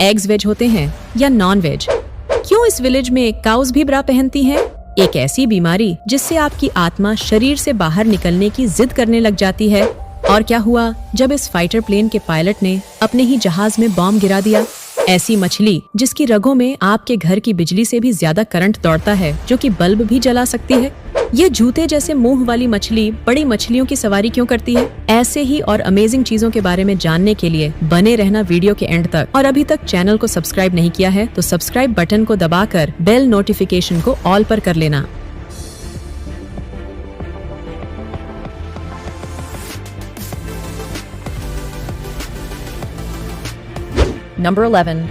Eggs veg होते हैं या नॉन वेज? क्यों इस विलेज में काउस भी ब्रा पहनती हैं? एक ऐसी बीमारी जिससे आपकी आत्मा शरीर से बाहर निकलने की जिद करने लग जाती है। और क्या हुआ जब इस फाइटर प्लेन के पायलट ने अपने ही जहाज में बॉम्ब गिरा दिया? ऐसी मछली जिसकी रगों में आपके घर की बिजली से भी ज्यादा करंट दौड़ता है, जो कि बल्ब भी जला सकती है। ये जूते जैसे मुंह वाली मछली बड़ी मछलियों की सवारी क्यों करती है? ऐसे ही और अमेजिंग चीजों के बारे में जानने के लिए बने रहना वीडियो के एंड तक। और अभी तक चैनल को सब्सक्राइब नहीं किया है तो सब्सक्राइब बटन को दबाकर बेल नोटिफिकेशन को ऑल पर कर लेना। नंबर 11,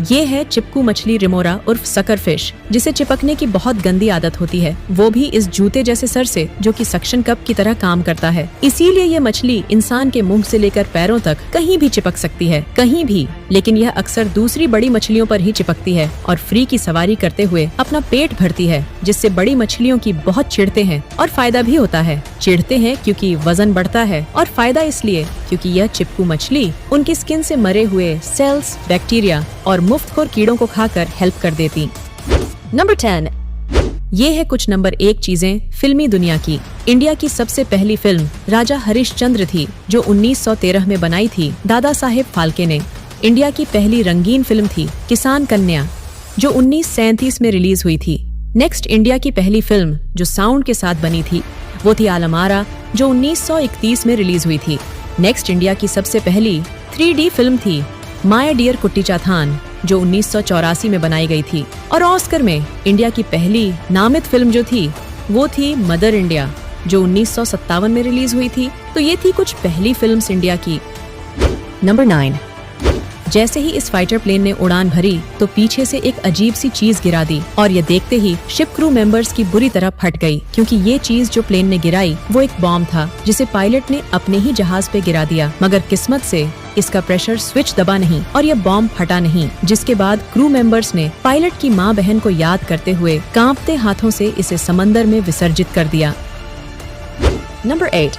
ये है चिपकू मछली रिमोरा उर्फ सकर फिश, जिसे चिपकने की बहुत गंदी आदत होती है, वो भी इस जूते जैसे सर से, जो कि सक्शन कप की तरह काम करता है। इसीलिए ये मछली इंसान के मुंह से लेकर पैरों तक कहीं भी चिपक सकती है, कहीं भी। लेकिन यह अक्सर दूसरी बड़ी मछलियों पर ही चिपकती है और फ्री की सवारी करते हुए अपना पेट भरती है, जिससे बड़ी मछलियों की बहुत चिढ़ते हैं। और फायदा भी होता है। चिढ़ते हैं क्योंकि वजन बढ़ता है, और फायदा इसलिए क्योंकि यह चिपकू मछली उनकी स्किन से मरे हुए सेल्स, बैक्टीरिया और मुफ्तखोर कीड़ों को खाकर हेल्प कर देती। नंबर 10, ये है कुछ नंबर 1 चीजें फिल्मी दुनिया की। इंडिया की सबसे पहली फिल्म राजा हरिश्चंद्र थी, जो 1913 में बनाई थी दादा साहेब फाल्के ने। इंडिया की पहली रंगीन फिल्म थी किसान कन्या, जो 1937 में रिलीज हुई थी। नेक्स्ट इंडिया की पहली फिल्म जो साउंड के साथ बनी थी वो थी आलमारा, जो 1931 में रिलीज हुई थी। नेक्स्ट इंडिया की सबसे पहली 3D फिल्म थी माय डियर कुट्टी चाथान, जो 1984 में बनाई गई थी। और ऑस्कर में इंडिया की पहली नामित फिल्म जो थी वो थी मदर इंडिया, जो 1957 में रिलीज हुई थी। तो ये थी कुछ पहली फिल्म्स इंडिया की। नंबर 9, जैसे ही इस फाइटर प्लेन ने उड़ान भरी तो पीछे से एक अजीब सी चीज गिरा दी, और ये देखते ही शिप क्रू मेंबर्स की बुरी तरह फट गई, क्योंकि ये चीज जो प्लेन ने गिराई वो एक बॉम्ब था, जिसे पायलट ने अपने ही जहाज पे गिरा दिया। मगर किस्मत से इसका प्रेशर स्विच दबा नहीं और यह बॉम्ब फटा नहीं, जिसके बाद क्रू मेंबर्स ने पायलट की माँ बहन को याद करते हुए कांपते हाथों से इसे समंदर में विसर्जित कर दिया। नंबर 8,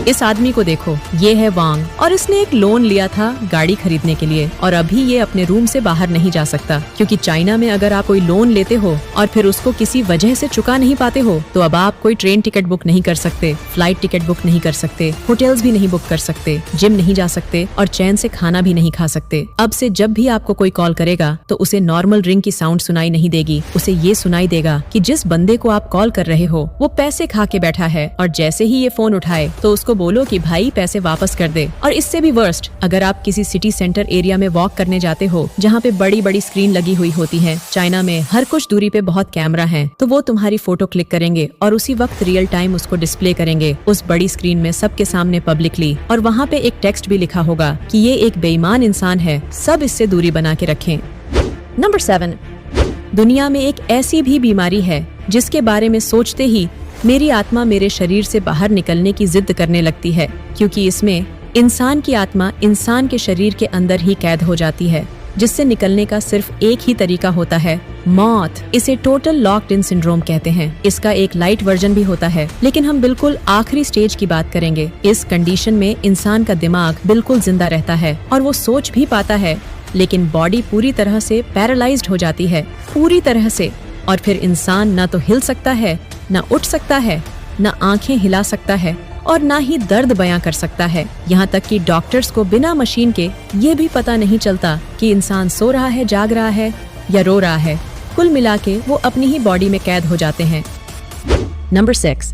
इस आदमी को देखो, ये है वांग, और इसने एक लोन लिया था गाड़ी खरीदने के लिए, और अभी ये अपने रूम से बाहर नहीं जा सकता, क्योंकि चाइना में अगर आप कोई लोन लेते हो और फिर उसको किसी वजह से चुका नहीं पाते हो तो अब आप कोई ट्रेन टिकट बुक नहीं कर सकते, फ्लाइट टिकट बुक नहीं कर सकते, होटल्स भी नहीं बुक कर सकते, जिम नहीं जा सकते और चैन से खाना भी नहीं खा सकते। अब से जब भी आपको कोई कॉल करेगा तो उसे नॉर्मल रिंग की साउंड सुनाई नहीं देगी, उसे ये सुनाई देगा कि जिस बंदे को आप कॉल कर रहे हो वो पैसे खा के बैठा है, और जैसे ही ये फोन उठाए तो उसको बोलो कि भाई पैसे वापस कर दे। और इससे भी वर्स्ट, अगर आप किसी सिटी सेंटर एरिया में वॉक करने जाते हो जहाँ पे बड़ी बड़ी स्क्रीन लगी हुई होती है, चाइना में हर कुछ दूरी पे बहुत कैमरा हैं, तो वो तुम्हारी फोटो क्लिक करेंगे और उसी वक्त रियल टाइम उसको डिस्प्ले करेंगे उस बड़ी स्क्रीन में सबके सामने पब्लिकली। और वहाँ पे एक टेक्स्ट भी लिखा होगा कि ये एक बेईमान इंसान है, सब इससे दूरी बना के रखें। नंबर 7, दुनिया में एक ऐसी भी बीमारी है जिसके बारे में सोचते ही मेरी आत्मा मेरे शरीर से बाहर निकलने की जिद करने लगती है, क्योंकि इसमें इंसान की आत्मा इंसान के शरीर के अंदर ही कैद हो जाती है, जिससे निकलने का सिर्फ एक ही तरीका होता है, मौत। इसे टोटल लॉक्ड इन सिंड्रोम कहते हैं। इसका एक लाइट वर्जन भी होता है, लेकिन हम बिल्कुल आखिरी स्टेज की बात करेंगे। इस कंडीशन में इंसान का दिमाग बिल्कुल जिंदा रहता है और वो सोच भी पाता है, लेकिन बॉडी पूरी तरह से पैरालाइज्ड हो जाती है, पूरी तरह से। और फिर इंसान न तो हिल सकता है, न उठ सकता है, न आंखें हिला सकता है, और न ही दर्द बयां कर सकता है। यहाँ तक कि डॉक्टर्स को बिना मशीन के ये भी पता नहीं चलता कि इंसान सो रहा है, जाग रहा है या रो रहा है। कुल मिला के वो अपनी ही बॉडी में कैद हो जाते हैं। नंबर 6,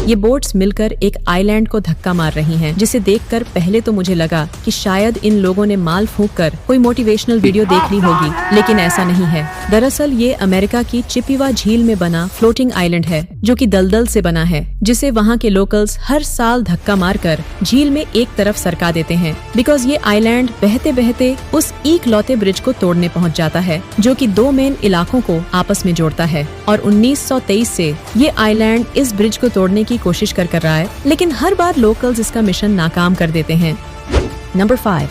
ये बोट्स मिलकर एक आइलैंड को धक्का मार रही हैं, जिसे देखकर पहले तो मुझे लगा कि शायद इन लोगों ने माल फूंक कर कोई मोटिवेशनल वीडियो देख ली होगी, लेकिन ऐसा नहीं है। दरअसल ये अमेरिका की चिपीवा झील में बना फ्लोटिंग आइलैंड है, जो कि दलदल से बना है, जिसे वहाँ के लोकल्स हर साल धक्का मारकर झील में एक तरफ सरका देते हैं, बिकॉज ये आइलैंड बहते बहते उस इकलौते ब्रिज को तोड़ने पहुँच जाता है, जो कि 2 मेन इलाकों को आपस में जोड़ता है। और 1923 से ये आइलैंड इस ब्रिज को तोड़ने की कोशिश कर रहा है, लेकिन हर बार लोकल्स इसका मिशन नाकाम कर देते हैं। नंबर 5,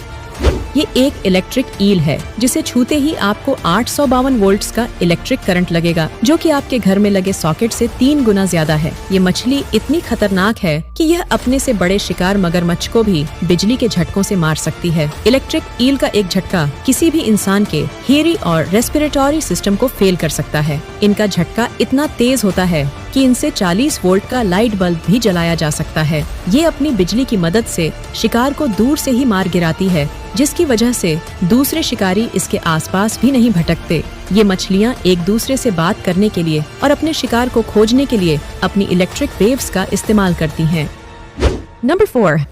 ये एक इलेक्ट्रिक ईल है जिसे छूते ही आपको 852 वोल्ट्स का इलेक्ट्रिक करंट लगेगा, जो कि आपके घर में लगे सॉकेट से 3 गुना ज्यादा है। ये मछली इतनी खतरनाक है कि यह अपने से बड़े शिकार मगरमच्छ को भी बिजली के झटकों से मार सकती है। इलेक्ट्रिक ईल का एक झटका किसी भी इंसान के हेयरिंग और रेस्पिरेटरी सिस्टम को फेल कर सकता है। इनका झटका इतना तेज होता है कि इनसे 40 वोल्ट का लाइट बल्ब भी जलाया जा सकता है। ये अपनी बिजली की मदद से शिकार को दूर से ही मार गिराती है, जिसकी वजह से दूसरे शिकारी इसके आसपास भी नहीं भटकते। ये मछलियाँ एक दूसरे से बात करने के लिए और अपने शिकार को खोजने के लिए अपनी इलेक्ट्रिक वेव्स का इस्तेमाल करती हैं। नंबर 4,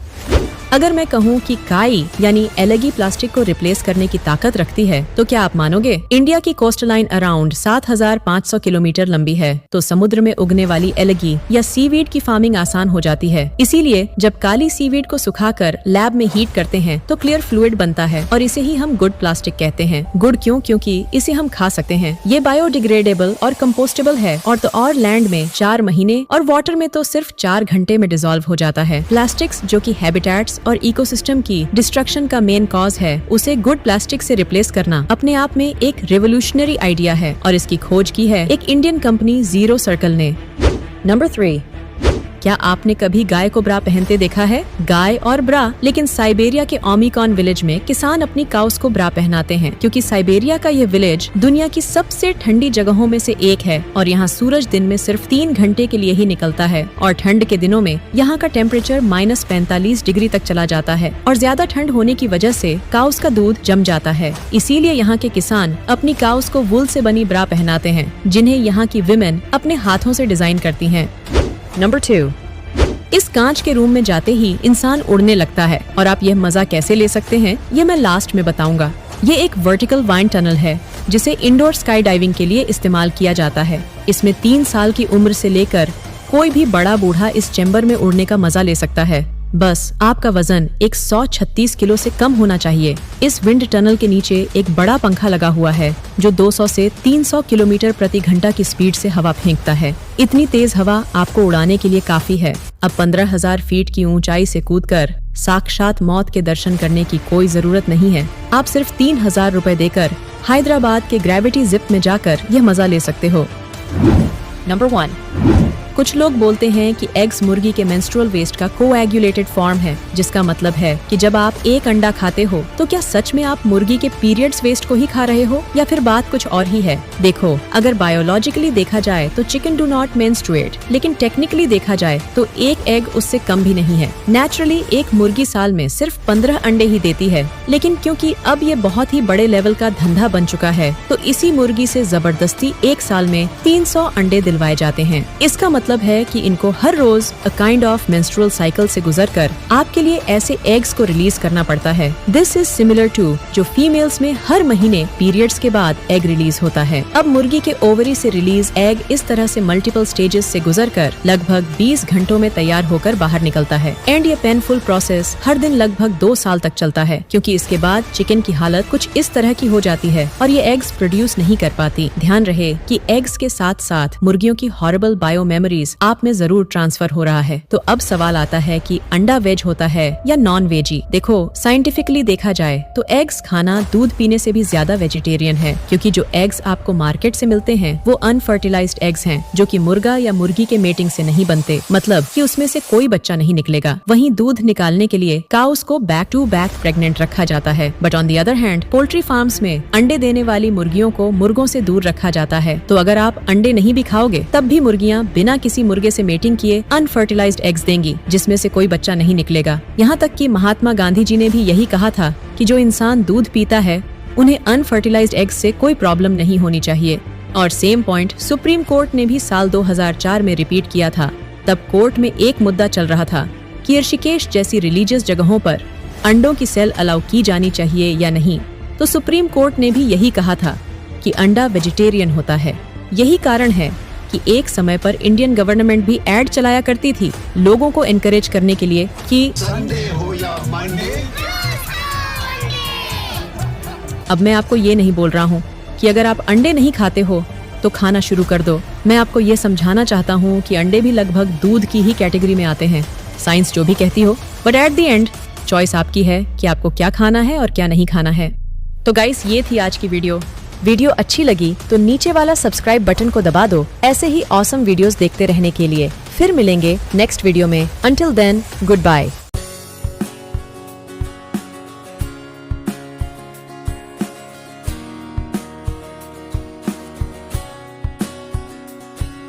अगर मैं कहूँ कि काई यानी एलगी प्लास्टिक को रिप्लेस करने की ताकत रखती है तो क्या आप मानोगे? इंडिया की कोस्ट लाइन अराउंड 7,500 किलोमीटर लंबी है, तो समुद्र में उगने वाली एलगी या सीवीड की फार्मिंग आसान हो जाती है। इसीलिए जब काली सीवीड को सुखाकर लैब में हीट करते हैं तो क्लियर फ्लूइड बनता है और इसे ही हम गुड प्लास्टिक कहते हैं। गुड क्यों? क्योंकि इसे हम खा सकते हैं। ये बायोडिग्रेडेबल और कंपोस्टेबल है और लैंड में 4 महीने और वाटर में तो सिर्फ 4 घंटे में डिसॉल्व हो जाता है। प्लास्टिक्स जो कि हैबिटेट्स और इकोसिस्टम की डिस्ट्रक्शन का मेन कॉज है, उसे गुड प्लास्टिक से रिप्लेस करना अपने आप में एक रेवोल्यूशनरी आइडिया है और इसकी खोज की है एक इंडियन कंपनी जीरो सर्कल ने। नंबर 3, क्या आपने कभी गाय को ब्रा पहनते देखा है? गाय और ब्रा, लेकिन साइबेरिया के ओमिकॉन विलेज में किसान अपनी काउस को ब्रा पहनाते हैं क्योंकि साइबेरिया का ये विलेज दुनिया की सबसे ठंडी जगहों में से एक है और यहाँ सूरज दिन में सिर्फ 3 घंटे के लिए ही निकलता है और ठंड के दिनों में यहाँ का टेम्परेचर -45 डिग्री तक चला जाता है और ज्यादा ठंड होने की वजह से काउस का दूध जम जाता है। इसीलिए यहाँ के किसान अपनी काउस को वूल से बनी ब्रा पहनाते हैं, जिन्हें यहाँ की विमेन अपने हाथों से डिजाइन करती हैं। नंबर 2, इस कांच के रूम में जाते ही इंसान उड़ने लगता है और आप यह मजा कैसे ले सकते हैं ये मैं लास्ट में बताऊंगा। ये एक वर्टिकल वाइन टनल है जिसे इंडोर स्काई डाइविंग के लिए इस्तेमाल किया जाता है। इसमें 3 साल की उम्र से लेकर कोई भी बड़ा बूढ़ा इस चैम्बर में उड़ने का मजा ले सकता है। बस आपका वजन 136 किलो से कम होना चाहिए। इस विंड टनल के नीचे एक बड़ा पंखा लगा हुआ है जो 200 से 300 किलोमीटर प्रति घंटा की स्पीड से हवा फेंकता है। इतनी तेज हवा आपको उड़ाने के लिए काफी है। अब 15,000 फीट की ऊंचाई से कूदकर साक्षात मौत के दर्शन करने की कोई जरूरत नहीं है। आप सिर्फ 3,000 रुपए देकर हैदराबाद के ग्रेविटी जिप में जाकर यह मजा ले सकते हो। नंबर 1, कुछ लोग बोलते हैं कि एग्स मुर्गी के मेंस्ट्रुअल वेस्ट का कोएगुलेटेड फॉर्म है, जिसका मतलब है कि जब आप एक अंडा खाते हो तो क्या सच में आप मुर्गी के पीरियड्स वेस्ट को ही खा रहे हो या फिर बात कुछ और ही है? देखो, अगर बायोलॉजिकली देखा जाए तो चिकन डू नॉट मेंस्ट्रुएट, लेकिन टेक्निकली देखा जाए तो एक एग उससे कम भी नहीं है। नेचुरली एक मुर्गी साल में सिर्फ 15 अंडे ही देती है, लेकिन क्योंकि अब ये बहुत ही बड़े लेवल का धंधा बन चुका है तो इसी मुर्गी से जबरदस्ती एक साल में 300 अंडे दिलवाए जाते हैं। इसका मतलब है कि इनको हर रोज a kind of menstrual cycle से गुजरकर आपके लिए ऐसे एग्स को रिलीज करना पड़ता है। दिस इज सिमिलर टू जो फीमेल्स में हर महीने पीरियड्स के बाद एग रिलीज होता है। अब मुर्गी के ओवरी से रिलीज एग इस तरह से मल्टीपल स्टेजेस से गुजरकर लगभग 20 घंटों में तैयार होकर बाहर निकलता है। एंड ये पेनफुल प्रोसेस हर दिन लगभग 2 साल तक चलता है, क्योंकि इसके बाद चिकन की हालत कुछ इस तरह की हो जाती है और ये एग्स प्रोड्यूस नहीं कर पाती। ध्यान रहे कि एग्स के साथ साथ मुर्गियों की हॉरिबल बायो मेमोरीज आप में जरूर ट्रांसफर हो रहा है। तो अब सवाल आता है कि अंडा वेज होता है या नॉन वेजी? देखो, साइंटिफिकली देखा जाए तो एग्स खाना दूध पीने से भी ज्यादा वेजिटेरियन है, क्योंकि जो एग्स आपको मार्केट से मिलते हैं वो अनफर्टिलाइज्ड एग्स हैं, जो कि मुर्गा या मुर्गी के मेटिंग से नहीं बनते, मतलब कि उसमें से कोई बच्चा नहीं निकलेगा। वहीं दूध निकालने के लिए काउस को बैक टू बैक प्रेग्नेंट रखा जाता है। But on the other hand poultry farms में अंडे देने वाली मुर्गियों को मुर्गों से दूर रखा जाता है। तो अगर आप अंडे नहीं भी खाओगे तब भी मुर्गियाँ बिना किसी मुर्गे से मेटिंग किए अनफर्टिलाइज्ड एग्स देंगी, जिसमें से कोई बच्चा नहीं निकलेगा। यहाँ तक कि महात्मा गांधी जी ने भी यही कहा था कि जो इंसान दूध पीता है उन्हें अनफर्टिलाइज्ड एग्स से कोई प्रॉब्लम नहीं होनी चाहिए। और सेम पॉइंट सुप्रीम कोर्ट ने भी साल 2004 में रिपीट किया था। तब कोर्ट में एक मुद्दा चल रहा था कि ऋषिकेश जैसी रिलीजियस जगहों पर अंडों की सेल अलाउ की जानी चाहिए या नहीं। तो सुप्रीम कोर्ट ने भी यही कहा था कि अंडा वेजिटेरियन होता है। यही कारण है कि एक समय पर इंडियन गवर्नमेंट भी एड चलाया करती थी लोगों को एनकरेज करने के लिए कि संडे हो या मंडे। अब मैं आपको ये नहीं बोल रहा हूँ कि अगर आप अंडे नहीं खाते हो तो खाना शुरू कर दो। मैं आपको ये समझाना चाहता हूँ कि अंडे भी लगभग दूध की ही कैटेगरी में आते हैं, साइंस जो भी कहती हो। But at the end choice आपकी है कि आपको क्या खाना है और क्या नहीं खाना है। तो गाइस, ये थी आज की वीडियो अच्छी लगी तो नीचे वाला सब्सक्राइब बटन को दबा दो ऐसे ही ऑसम वीडियोस देखते रहने के लिए। फिर मिलेंगे नेक्स्ट वीडियो में। Until then, good bye.